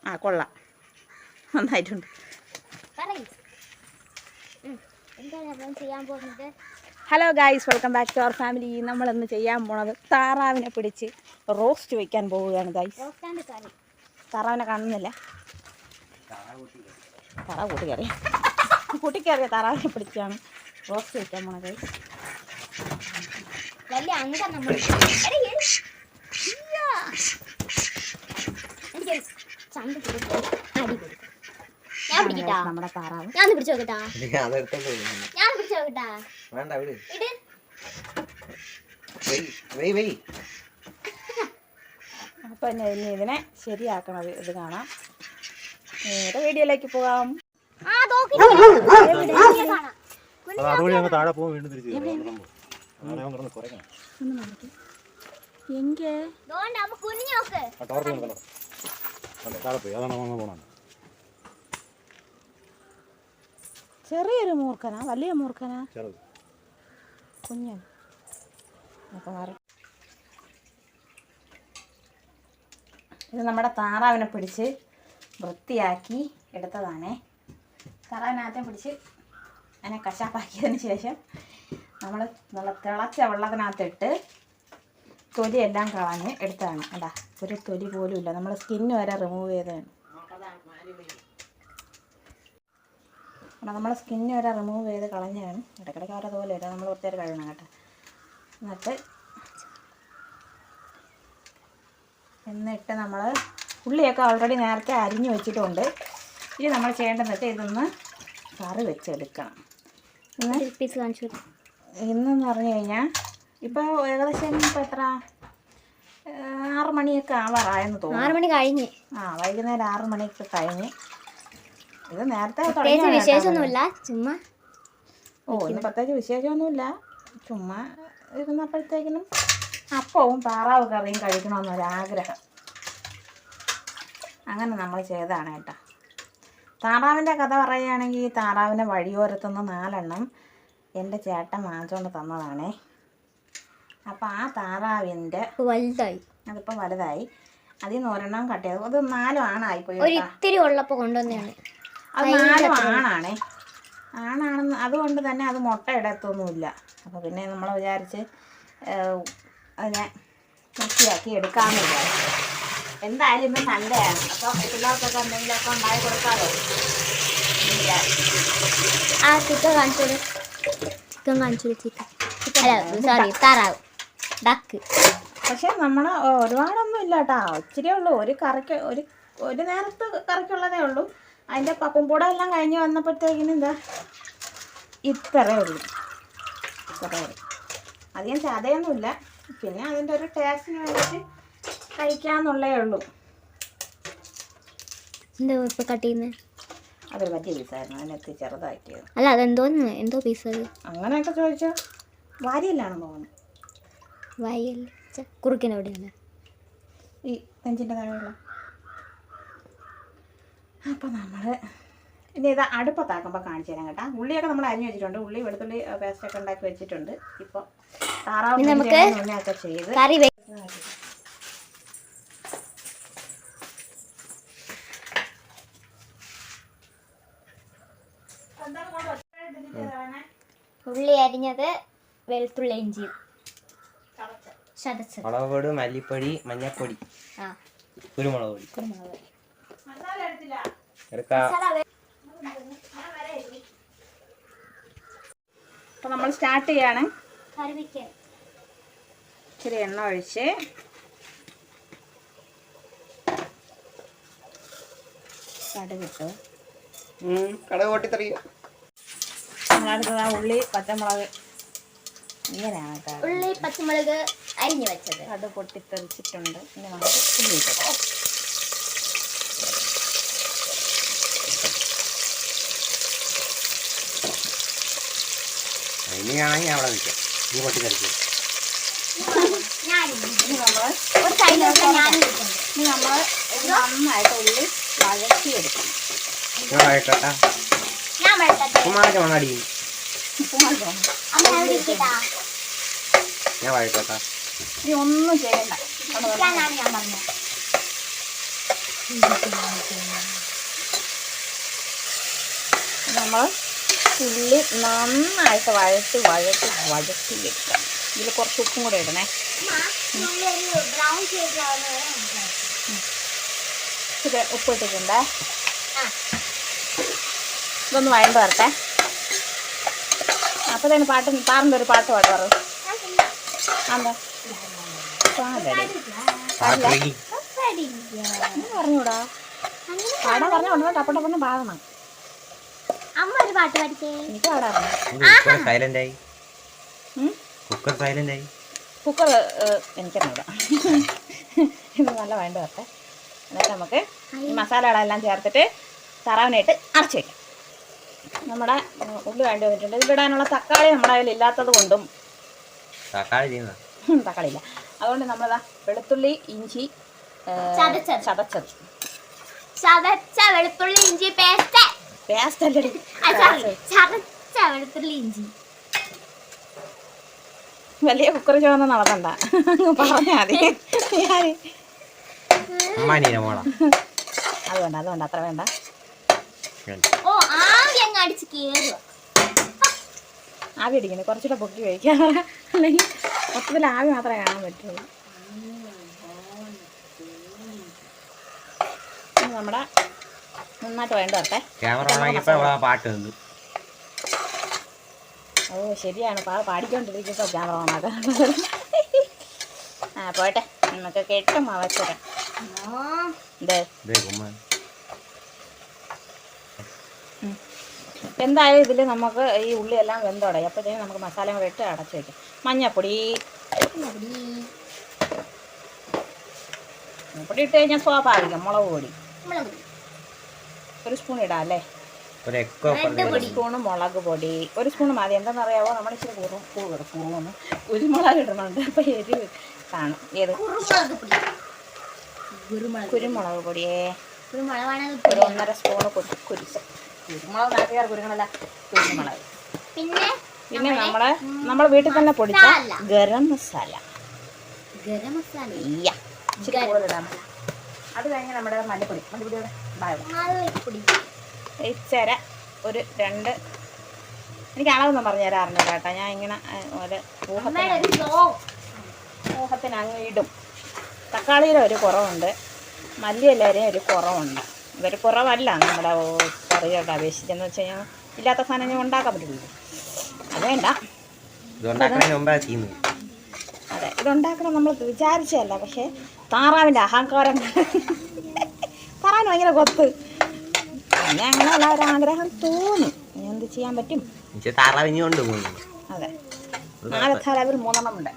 ആ കൊള്ളാം, നന്നായിട്ടുണ്ട്. Hello guys, welcome back to our family. നമ്മളിന്ന് ചെയ്യാൻ പോണത് താറാവിനെ പിടിച്ച് റോസ്റ്റ് വയ്ക്കാൻ പോവുകയാണ് ഗൈസ്. താറാവിനെ കാണുന്നില്ല, താറാവ് കൂട്ടിക്കറിയ താറാവിനെ പിടിച്ചാണ് റോസ്റ്റ് വയ്ക്കാൻ പോണത് ഗൈസ്. നമ്മുടെ താറാവ് അപ്പൊ ഇതിനെ ശരിയാക്കണത് ഇത് കാണാം. നേരെ വീഡിയോയിലേക്ക് പോകാം. ചെറിയൊരു മൂർഖനാ, വലിയ മൂർഖനാ, കുഞ്ഞൻ. ഇത് നമ്മുടെ താറാവിനെ പിടിച്ച് വൃത്തിയാക്കി എടുത്തതാണേ. താറാവിനകത്തെ പിടിച്ച് അതിനെ കശാപ്പാക്കിയതിന് ശേഷം നമ്മൾ നല്ല തിളച്ച വെള്ളത്തിനകത്തിട്ട് തൊലിയെല്ലാം കളഞ്ഞ് എടുത്തതാണ്. അതാ, ഒരു തൊലി പോലും ഇല്ല, നമ്മൾ സ്കിന്ന് വരെ റിമൂവ് ചെയ്തതാണ്. നമ്മൾ സ്കിന്ന് വരെ റിമൂവ് ചെയ്ത് കളഞ്ഞതാണ്. ഇടയ്ക്കിടയ്ക്ക് അവരെ പോലെ വരും, നമ്മൾ കുറച്ച് നേരം കഴുകണം കേട്ടോ. എന്നിട്ട് നമ്മൾ ഉള്ളിയൊക്കെ ഓൾറെഡി നേരത്തെ അരിഞ്ഞു വെച്ചിട്ടുണ്ട്. ഇനി നമ്മൾ ചെയ്യേണ്ടതെന്ന് വെച്ചാൽ ഇതൊന്ന് കറി വെച്ചെടുക്കണം. ഇന്നെന്ന് പറഞ്ഞു കഴിഞ്ഞാൽ ഇപ്പോൾ ഏകദേശം ഇപ്പോൾ എത്ര 6 മണിയൊക്കെ ആവാറായെന്ന് തോന്നുന്നു. 6 മണി കഴിഞ്ഞ്, വൈകുന്നേരം 6 മണിയൊക്കെ കഴിഞ്ഞ്. ഇത് നേരത്തെ വിശേഷമൊന്നുമില്ല, ചുമ്മാ ഇന്ന് പ്രത്യേകിച്ച് വിശേഷമൊന്നുമില്ല, ചുമ്മാ ഇരുന്നപ്പോഴത്തേക്കിനും അപ്പവും താറാവ് കറിയും കഴിക്കണമെന്നൊരാഗ്രഹം. അങ്ങനെ നമ്മൾ ചെയ്തതാണ് കേട്ടോ. താറാവിൻ്റെ കഥ പറയുകയാണെങ്കിൽ, താറാവിനെ വഴിയോരത്തുനിന്ന് 4 എണ്ണം എൻ്റെ ചേട്ടൻ വാങ്ങിച്ചുകൊണ്ട് തന്നതാണേ. അപ്പം ആ താറാവിൻ്റെ വലുതായി, അതിപ്പോൾ വലുതായി. അതിൽ നിന്ന് 1 എണ്ണം കട്ട് ചെയ്തു. അത് 4 ആണായിപ്പോയി. ഇത്തിരി ഉള്ളപ്പോൾ കൊണ്ടുവന്നതാണ്. അത് 4 ആണാണേ. ആണാണെന്ന് അതുകൊണ്ട് തന്നെ അത് മുട്ട ഇടത്തൊന്നുമില്ല. അപ്പോൾ പിന്നെ നമ്മൾ വിചാരിച്ച് അതിനെ വൃത്തിയാക്കി എടുക്കാമെന്ന് വിചാരിച്ചു. എന്തായാലും ഇന്ന് സൺഡേയാണ്, അപ്പോൾ പിള്ളേർക്കൊക്കെ എന്തെങ്കിലുമൊക്കെ ഉണ്ടായി കൊടുക്കാമല്ലോ. താറാവ് ഡക്ക്. പക്ഷെ നമ്മൾ ഒരുപാടൊന്നും ഇല്ല കേട്ടോ, ഇച്ചിരിയേ ഉള്ളൂ. ഒരു നേരത്തെ കറിക്കുള്ളതേ ഉള്ളൂ. അതിൻ്റെ പപ്പുംപൂട എല്ലാം കഴിഞ്ഞ് വന്നപ്പോഴത്തേക്കിനും എന്താ ഇത്രയേ ഉള്ളൂ. അധികം ചതയൊന്നുമില്ല. പിന്നെ അതിൻ്റെ ഒരു ടേസ്റ്റിന് വേണ്ടിയിട്ട് കഴിക്കാന്നുള്ളേ ഉള്ളൂ. എന്താ ഇപ്പോൾ കട്ട് ചെയ്യുന്നത്? അതൊരു വലിയ പീസായിരുന്നു, അതിനകത്ത് ചെറുതാക്കിയത്. അല്ല, എന്തോ പീസ് അങ്ങനെയൊക്കെ ചോദിച്ചാൽ വാരിയല്ലാണെന്ന് തോന്നുന്നു. വാരിയല്ല, കുറുക്കിനെവിടെയാണ് ഈ നെഞ്ചിൻ്റെ താഴെയുള്ള. അപ്പോൾ നമ്മൾ ഇനി ഇത് അടുപ്പത്താക്കുമ്പോൾ കാണിച്ചു തരാം കേട്ടോ. ഉള്ളിയൊക്കെ നമ്മൾ അരിഞ്ഞ് വെച്ചിട്ടുണ്ട്. ഉള്ളി വെളുത്തുള്ളി പേസ്റ്റൊക്കെ ഉണ്ടാക്കി വെച്ചിട്ടുണ്ട്. ഇപ്പോൾ താറാവ് മുന്നേയൊക്കെ ചെയ്ത് കറി ഉള്ളി അരിഞ്ഞത്, വെളുത്തുള്ളി ഇഞ്ചിയും മുളക്, മല്ലിപ്പൊടി, മഞ്ഞൾപ്പൊടി, കുരുമുളക് പൊടി. അപ്പോൾ നമ്മൾ സ്റ്റാർട്ട് ചെയ്യാണ്. ഇച്ചിരി എണ്ണ ഒഴിച്ച് കടുകിട്ടു. കടുക് പൊട്ടിത്തെറിയും. നമ്മളടുത്തത് ഉള്ളി പച്ചമുളക്, ഇങ്ങനെയാണ് കേട്ടോ. ഉള്ളി പച്ചമുളക് അരിഞ്ഞു വെച്ചത്. കടുക് പൊട്ടിത്തെറിച്ചിട്ടുണ്ട്. ഇനി നമുക്ക് ഉള്ളി ഇട്ടു. ഇനിയാണെങ്കിൽ ഞാൻ അവിടെ നിൽക്കാം, നീ പൊട്ടിത്തെറിക്കും. നമ്മൾ നന്നായിട്ട് ഉള്ളി വഴറ്റിയെടുക്കണം. ഞാൻ വഴക്കട്ടാ. ഇനി ഒന്നും ചെയ്യണ്ട, നമ്മൾ ഉള്ളി നന്നായിട്ട് വഴട്ടിയെടുക്കാം. ഇതിൽ കുറച്ച് ഉപ്പും കൂടെ ഇടണേ. ഇത് ഉപ്പ് ഇട്ടിട്ടുണ്ട്. ഇതൊന്ന് വഴണ്ട് വരട്ടെ. അപ്പോൾ തന്നെ പാറിൻ്റെ ഒരു പാട്ട് പാടാറ് എന്താ പറഞ്ഞൂടാ? പാടാ പറഞ്ഞോണ്ട് ടപ്പട്ടപ്പന്ന് പാടണം. എനിക്ക് പാടാറുണ്ട്. കുക്കർ എനിക്കറിഞ്ഞൂടാ. ഇത് നല്ല വഴണ്ട് വരട്ടെ. എന്നിട്ട് നമുക്ക് ഈ മസാലകളെല്ലാം ചേർത്തിട്ട് താറാവിനായിട്ട് അടച്ചു വയ്ക്കാം. നമ്മുടെ ഉള്ളി വേണ്ടി വന്നിട്ടുണ്ട്. ഇതിലിടാനുള്ള തക്കാളി നമ്മുടെ കയ്യിൽ ഇല്ലാത്തത് കൊണ്ടും തക്കാളി ഇല്ല, അതുകൊണ്ട് നമ്മളതാ വെളുത്തുള്ളി ഇഞ്ചി ചതച്ച വെളുത്തുള്ളി ഇഞ്ചി പേസ്റ്റ് അല്ലടി, ചതച്ച വെളുത്തുള്ളി ഇഞ്ചി. വലിയ കുക്കർ ചുവന്ന് നടക്കണ്ട, പറഞ്ഞാ മതി. അതുകൊണ്ട് അത്ര വേണ്ട. ഓ ആവി അങ്ങ് അടിച്ച് കേറുക. ആവി അടിക്കണേ, കുറച്ചുകൂടെ പൊക്കി വയ്ക്കാം, അല്ലെങ്കിൽ മൊത്തത്തിൽ ആവി മാത്രമേ കാണാൻ പറ്റുള്ളൂ. നമ്മുടെ നന്നായിട്ട് വേണ്ട വരട്ടെ. ഓ ശരിയാണ്, പാടിക്കൊണ്ടിരിക്കുമ്പോൾ ക്യാമറ ഓണാക്കാൻ. പോട്ടെ, നമുക്ക് കെട്ടും അവസരം. എന്തായാലും ഇതിൽ നമുക്ക് ഈ ഉള്ളിയെല്ലാം വെന്തോടായി. അപ്പോഴത്തേക്കും നമുക്ക് മസാല കൂടെ ഇട്ട് അടച്ചു വയ്ക്കാം. മഞ്ഞപ്പൊടി ഇട്ട് കഴിഞ്ഞാൽ സ്വാഭാവികം. മുളക് പൊടി ഒരു സ്പൂൺ ഇടാം അല്ലേ? ഒരു സ്പൂണ് മുളക് പൊടി, ഒരു സ്പൂൺ മതി. എന്താണെന്നറിയാവോ, നമ്മൾ ഇച്ചിരി കുറുമൊന്ന് കുരുമുളക് ഇടുന്നുണ്ട്. അപ്പോൾ എരിവ് കാണും. ഏത് കുരുമുളക് പൊടിയേ, ഒരു 1.5 സ്പൂണ് കുരുമുളക്. നാട്ടുകാർ കുരുങ്ങളല്ല, കുരുമുളക്. പിന്നെ നമ്മൾ വീട്ടിൽ തന്നെ പൊടിച്ച ഗരം മസാല ഇച്ചിരി കൂടുതലിടാം. അത് കഴിഞ്ഞ് നമ്മുടെ മല്ലിപ്പൊടിയുടെ ഇച്ചര ഒരു 2. എനിക്ക് അളവൊന്നും പറഞ്ഞു തരാറുണ്ട് കേട്ടോ. ഞാൻ ഇങ്ങനെ ഒരു ഊഹത്തിന് അങ്ങ് ഇടും. തക്കാളിയുടെ ഒരു കുറവുണ്ട്, മല്ലിയിലേരെയും ഒരു കുറവുണ്ട്. ഇതൊരു കുറവല്ല നമ്മുടെ കറിയോട്ട് അപേക്ഷിച്ചെന്ന് വെച്ച് കഴിഞ്ഞാൽ ഇല്ലാത്ത സാധനം ഞാൻ ഉണ്ടാക്കാൻ പറ്റില്ല. അത് വേണ്ട. അതെ, ഇതുണ്ടാക്കണം നമ്മൾ വിചാരിച്ചതല്ല. പക്ഷേ താറാവിൻ്റെ അഹങ്കാരം, താറാവിന് ഭയങ്കര കൊത്ത്, പിന്നെ അങ്ങനെയുള്ള ഒരാഗ്രഹം തോന്നും. ഇനി എന്ത് ചെയ്യാൻ പറ്റും? അതെ, 4 താറാവിൽ 3 ഉണ്ട്.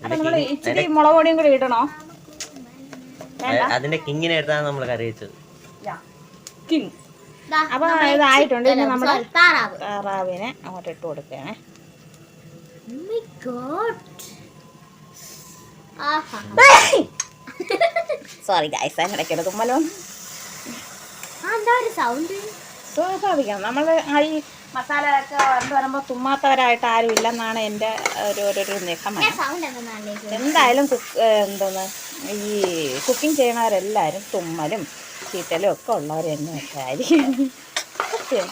അപ്പം നമ്മൾ ഇച്ചിരി മുളക് പൊടിയും കൂടി ഇടണോ? അതിന്റെ കിങ്ങിനെ എടുത്താണ് നമ്മൾ കറി വെച്ചത്. അപ്പൊ ഇതായിട്ടുണ്ട്. ഇനി നമ്മുടെ താറാവിനെ അങ്ങോട്ട് ഇട്ട് കൊടുക്കുകയാണേ. Sorry guys, അതിനിടയ്ക്കൊരു തുമ്മലോ. സ്വാഭാവികം. നമ്മൾ ഈ മസാല ഒക്കെ വരണ്ട് വരുമ്പോൾ തുമ്മാത്തവരായിട്ട് ആരും ഇല്ലെന്നാണ് എൻ്റെ ഒരു നിഗമനം. എന്തായാലും എന്തോന്ന് ഈ കുക്കിംഗ് ചെയ്യണവരെല്ലാവരും തുമ്മലും ചീറ്റലും ഒക്കെ ഉള്ളവർ തന്നെ ആയിരിക്കും. സത്യം.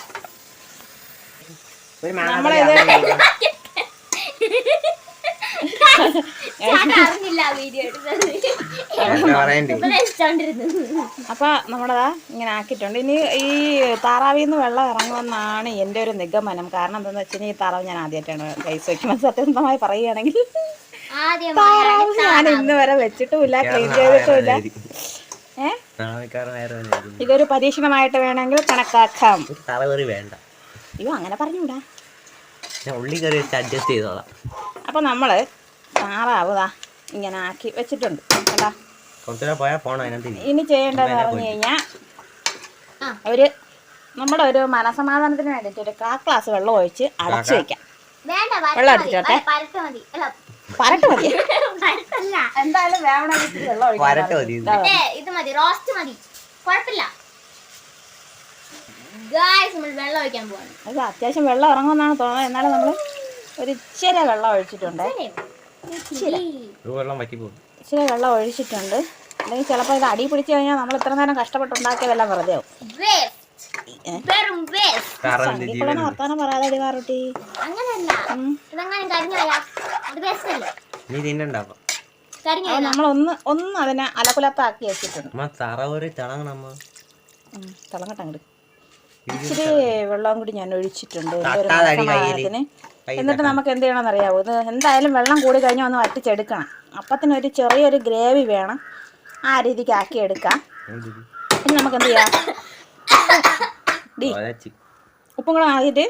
നമ്മളിത് അപ്പൊ നമ്മളതാ ഇങ്ങനെ ആക്കിയിട്ടുണ്ട്. ഇനി ഈ താറാവിൽ നിന്ന് വെള്ളം ഇറങ്ങുമെന്നാണ് എൻ്റെ ഒരു നിഗമനം. കാരണം എന്താണെന്ന് വെച്ചാൽ ഈ താറാവ് ഞാൻ ആദ്യമായിട്ടാണ് കൈസ് വയ്ക്കുന്നത്. സത്യസന്ധമായി പറയുകയാണെങ്കിൽ താറാവ് ഞാൻ ഇന്ന് വരെ വെച്ചിട്ടുമില്ല, ക്ലീൻ ചെയ്തിട്ടുമില്ല. ഇതൊരു പരീക്ഷണമായിട്ട് വേണമെങ്കിൽ കണക്കാക്കാം. വേണ്ട, അയ്യോ അങ്ങനെ പറഞ്ഞൂടാ. അഡ്ജസ്റ്റ് ചെയ്തോളാം. അപ്പൊ നമ്മള് താറാവ് ഇങ്ങനെ ആക്കി വെച്ചിട്ടുണ്ട് കേട്ടാ. ഇനി ചെയ്യേണ്ടതെന്ന് പറഞ്ഞു കഴിഞ്ഞാൽ നമ്മുടെ ഒരു മനസമാധാനത്തിന് വേണ്ടിയിട്ട് ഒരു 1/4 ഗ്ലാസ് വെള്ളം ഒഴിച്ച് അടച്ചു വെക്കാം. വെള്ളം അടിച്ചോട്ടെ. പരട്ട് മതി. എന്തായാലും വേവണ വെള്ളം അത് അത്യാവശ്യം വെള്ളം ഇറങ്ങുമെന്നാണ് തോന്നുന്നത്. എന്നാലും നമ്മൾ ഒരു ഇച്ചിരി വെള്ളം ഒഴിച്ചിട്ടുണ്ട്. ഇച്ചിരി വെള്ളം ഒഴിച്ചിട്ടുണ്ട്. അല്ലെങ്കിൽ ചിലപ്പോൾ ഇത് അടി പിടിച്ചു കഴിഞ്ഞാൽ നമ്മൾ ഇത്ര നേരം കഷ്ടപ്പെട്ടുണ്ടാക്കിയതെല്ലാം വെറുതെ ആവും. വെറും waste. ഇപ്പോഴാണ് വർത്താനം പറയാതെ അടി മാറുട്ടി. അങ്ങനെയല്ല, ഇതെങ്ങനെ കരിഞ്ഞു പോയാ അത് വേസ്റ്റ് അല്ലേ? നീ തിന്നണ്ടാവും കരിഞ്ഞു നമ്മൾ ഒന്ന് അതിനെ അലകുലത്താക്കി വെച്ചിട്ടുണ്ട്. തറവറി തിളങ്ങണമ്മ. തിളങ്ങട്ടങ്ങട് ഇച്ചിരി വെള്ളം കൂടി ഞാൻ ഒഴിച്ചിട്ടുണ്ട് ഒരു തട്ടാതടി സമാധാനത്തിന്. എന്നിട്ട് നമുക്ക് എന്ത് ചെയ്യണമെന്ന് അറിയാവോ, ഇത് എന്തായാലും വെള്ളം കൂടി കഴിഞ്ഞാൽ ഒന്ന് വറ്റിച്ചെടുക്കണം. അപ്പത്തിനൊരു ചെറിയൊരു ഗ്രേവി വേണം, ആ രീതിക്ക് ആക്കി എടുക്കാം. ഇനി നമുക്ക് എന്ത് ചെയ്യാം, ഉപ്പും കൂടെ ആക്കിയിട്ട്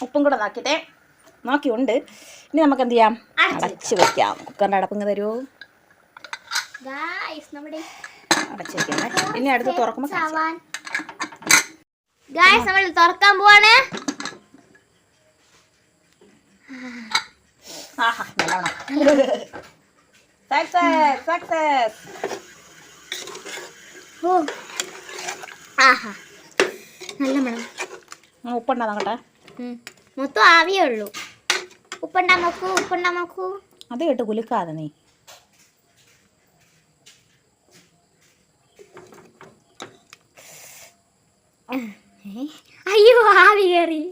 ഉപ്പും കൂടെ നോക്കിയിട്ട് നോക്കിയുണ്ട്. ഇനി നമുക്ക് എന്ത് ചെയ്യാം, അടച്ച് വെക്കാം. കുക്കറിൻ്റെ അടപ്പിങ്ങ് തരുമോ? അടച്ച് വെക്കാം. ഇനി അടുത്ത് തുറക്കുമ്പോൾ നമ്മൾ തുറക്കാൻ പോവാണ്. ആഹാ നല്ലോണം സക്സസ് സക്സസ്. ഓ ആഹാ നല്ല മണം. ഉപ്പുണ്ടാ നോക്കട്ടെ. മൊത്തം ആവിയേ ഉള്ളൂ. ഉപ്പുണ്ടാ നോക്കൂ, ഉപ്പുണ്ടാ നോക്കൂ. അത് കേട്ട് കുലുക്കാതെ നീ. അയ്യോ ആവി കയറി.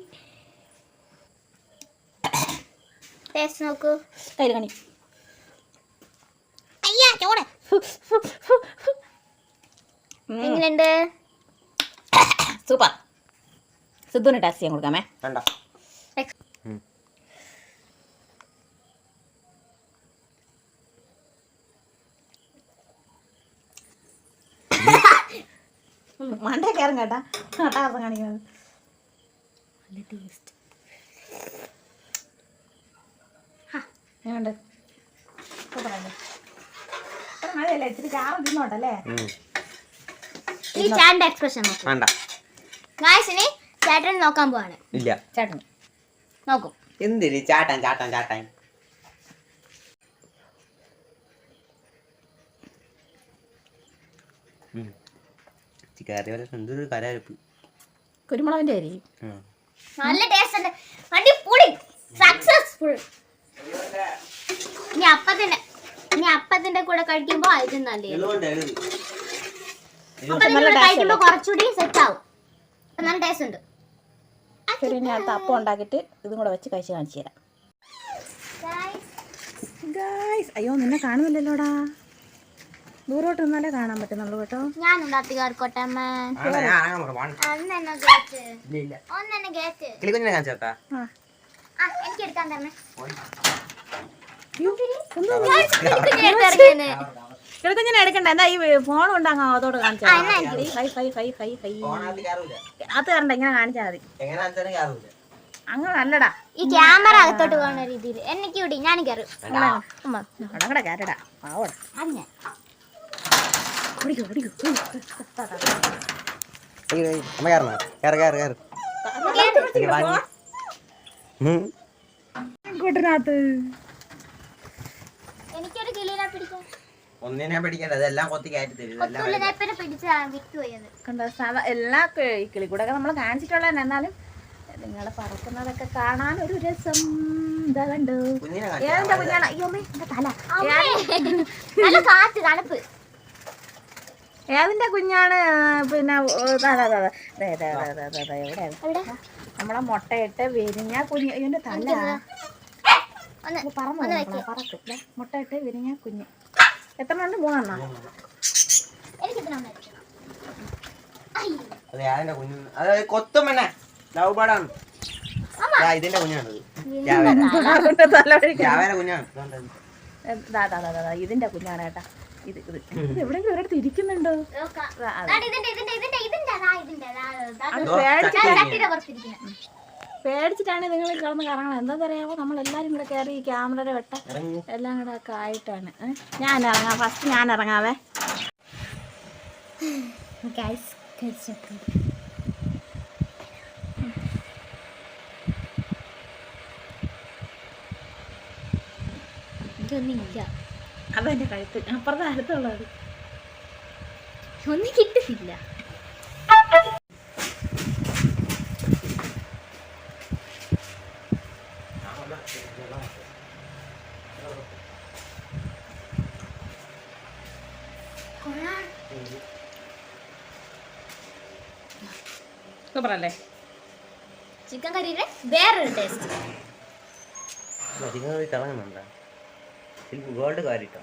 ടേസ്റ്റ് നോക്കൂ. കയ്യിൽ കണി. അയ്യാ ചോറ് എങ്ങനെയുണ്ട്? സൂപ്പർ. സിദ്ധുവിന് ടേസ്റ്റ് ചെയ്യാൻ കൊടുക്കാമേ. വേണ്ട. മണ്ടേ കയറും കേട്ടാ, കേട്ടാർന്ന് കാണിക്കുന്നത്. നല്ല ടേസ്റ്റ്. എങ്ങനെയുണ്ട്? സൂപ്പറല്ലേ? മഴയല്ലേ, ഇച്ചിരി ചാറ് തിന്നോട്ടല്ലേ. ഈ ചാന്റെ എക്സ്പ്രഷൻ നോക്കൂ. വേണ്ട. ഗായ്സിനെ ചേട്ടൻ നോക്കാൻ പോവാണ്. ഇല്ല. ചേട്ടൻ നോക്കും. എന്തിരി ചാട്ടാൻ ചാട്ടാൻ ചാട്ടാൻ. എന്തൊരു കരാരപ്പ്. കുരുമുളകിന്റെ അരി നല്ല ടേസ്റ്റ് ഉണ്ട്. അടിപൊളി. സക്സസ്ഫുൾ. ഇനി അപ്പത്തിന്റെ കൂടെ കഴിക്കുമ്പോ ഇത് നല്ലത്. അപ്പത്തിന്റെ കൂടെ കഴിക്കുമ്പോ കുറച്ചുകൂടി സെറ്റ് ആവും. നല്ല ടേസ്റ്റ് ഉണ്ട്. ശരി, ഇനി അടുത്ത അപ്പം ഉണ്ടാക്കിയിട്ട് ഇതും കൂടെ വെച്ച് കഴിച്ച് കാണിച്ചു തരാം. ഗായ്സ്, അയ്യോ നിന്നെ കാണുന്നില്ലല്ലോടാ, ദൂരോട്ട് നിന്നാലേ കാണാൻ പറ്റുന്നുള്ളൂ കേട്ടോ. ഞാൻ ഉണ്ടാക്കി കാർക്കോട്ടെ അമ്മ. എനിക്ക് എടുക്കാൻ തന്നെ. ഞാൻ എടുക്കണ്ട, എന്താ ഈ ഫോൺ ഉണ്ടാകാം അതോട് കാണിച്ചാൽ അത് കണ്ട ഇങ്ങനെ കാണിച്ചാൽ മതി. അങ്ങനെ അല്ലടാ, ഈ ക്യാമറ അകത്തോട്ട് പോകുന്ന രീതിയിൽ എനിക്ക് ഇവിടെ ഞാൻ കയറും. അവിടെ കയറടാ പാവടാ. എനിക്കൊരു കിളിനെ പിടിക്കാൻ. ഒന്നിനെ പിടിക്കണ്ട, അതെല്ലാം കൊത്തി കയറ്റി തരും. എല്ലാ കിളിക്കൂടെ നമ്മൾ കാണിച്ചിട്ടുള്ള, എന്നാലും നിങ്ങളെ പറക്കുന്നതൊക്കെ കാണാൻ ഒരു രസം. ഇതാ കണ്ടു. ഏതിന്റെ കുഞ്ഞാണ്? അയ്യോ എന്റെ തല. നല്ല കാറ്റ് തണുപ്പ്. ഏതിന്റെ കുഞ്ഞാണ്? പിന്നെ എവിടെ നമ്മളെ മുട്ടയിട്ട് വിരിഞ്ഞ കുഞ്ഞ്. ഇതിന്റെ തല പറക്കും. മുട്ടയിട്ട് വിരിഞ്ഞ കുഞ്ഞ് എത്ര ഉണ്ട്? 3 എണ്ണം. കൊത്തുമണ്ണ ലവ് ബേർഡാണ്. ഇതിന്റെ കുഞ്ഞാണത്. ഇതിന്റെ കുഞ്ഞാണ് കേട്ടാ. ഇത് എവിടെയെങ്കിലും ഒരിടത്ത് ഇരിക്കുന്നുണ്ടോ? പേടിച്ചിട്ടാണ് നിങ്ങൾ കിടന്ന് കറങ്ങണം. എന്താ പറയാമോ, നമ്മളെല്ലാരും കൂടെ കയറി ഈ ക്യാമറയുടെ വെട്ട എല്ലാം കൂടെ ഒക്കെ ആയിട്ടാണ്. ഞാൻ ഇറങ്ങാം, ഫസ്റ്റ് ഞാൻ ഇറങ്ങാവേ. ഇതൊന്നുമില്ല. അതെന്റെ കഴുത്ത് അപ്പുറത്തെ അടുത്തുള്ളത് ഒന്നും കിട്ടുന്നില്ല. സൂപ്പറല്ലേ? ചിക്കൻ കറിയുടെ വേറൊരു ടേസ്റ്റ്. കളയുന്നുണ്ടോ? ഗോൾഡ് കാരിട്ടോ.